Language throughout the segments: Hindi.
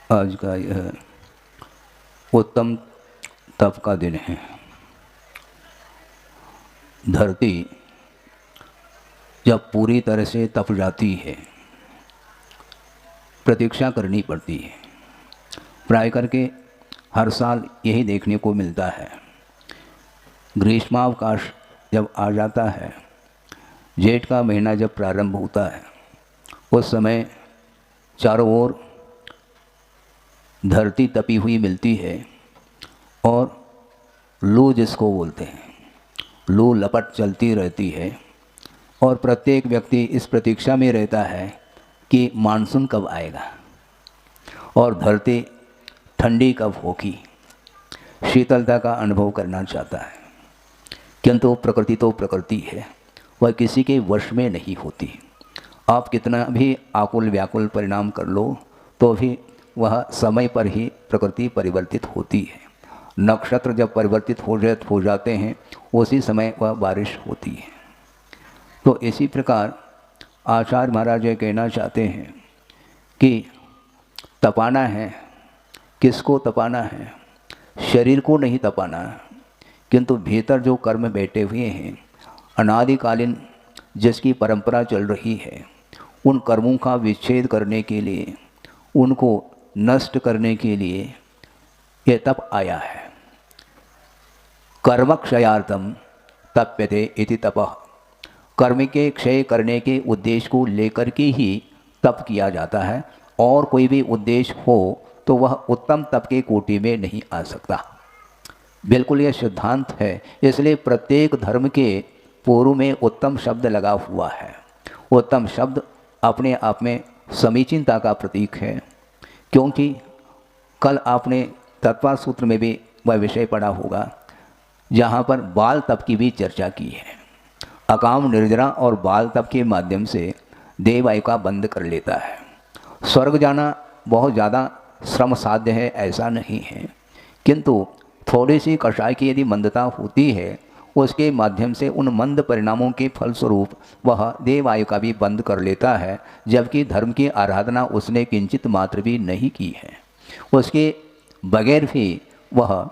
आज का यह उत्तम तप का दिन है। धरती जब पूरी तरह से तप जाती है, प्रतीक्षा करनी पड़ती है। प्राय करके हर साल यही देखने को मिलता है। ग्रीष्मावकाश जब आ जाता है, जेठ का महीना जब प्रारंभ होता है, उस समय चारों ओर धरती तपी हुई मिलती है और लू जिसको बोलते हैं, लू लपट चलती रहती है और प्रत्येक व्यक्ति इस प्रतीक्षा में रहता है कि मानसून कब आएगा और धरती ठंडी कब होगी, शीतलता का अनुभव करना चाहता है। किंतु प्रकृति तो प्रकृति है, वह किसी के वश में नहीं होती। आप कितना भी आकुल व्याकुल परिणाम कर लो तो भी वह समय पर ही प्रकृति परिवर्तित होती है। नक्षत्र जब परिवर्तित हो जाते हैं, उसी समय वह बारिश होती है। तो इसी प्रकार आचार्य महाराज ये कहना चाहते हैं कि तपाना है। किसको तपाना है? शरीर को नहीं तपाना है, किंतु भीतर जो कर्म बैठे हुए हैं, अनादिकालीन जिसकी परंपरा चल रही है, उन कर्मों का विच्छेद करने के लिए, उनको नष्ट करने के लिए ये तप आया है। कर्मक्षयार्थम तप्यते इति तपः। कर्म के क्षय करने के उद्देश्य को लेकर के ही तप किया जाता है, और कोई भी उद्देश्य हो तो वह उत्तम तप के कोटि में नहीं आ सकता। बिल्कुल यह सिद्धांत है। इसलिए प्रत्येक धर्म के पूर्व में उत्तम शब्द लगा हुआ है। उत्तम शब्द अपने आप में समीचीनता का प्रतीक है, क्योंकि कल आपने तत्व सूत्र में भी वह विषय पढ़ा होगा जहाँ पर बाल तप की भी चर्चा की है। अकाम निर्जरा और बाल तप के माध्यम से देव आयु का बंद कर लेता है। स्वर्ग जाना बहुत ज़्यादा श्रम साध्य है ऐसा नहीं है, किंतु थोड़ी सी कषाय की यदि मंदता होती है, उसके माध्यम से उन मंद परिणामों के फलस्वरूप वह देव आयु का भी बंद कर लेता है, जबकि धर्म की आराधना उसने किंचित मात्र भी नहीं की है। उसके बगैर भी वह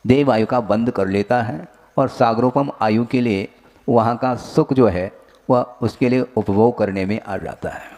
देव आयु का बंद कर लेता है और सागरोपम आयु के लिए वहाँ का सुख जो है वह उसके लिए उपभोग करने में आ जाता है।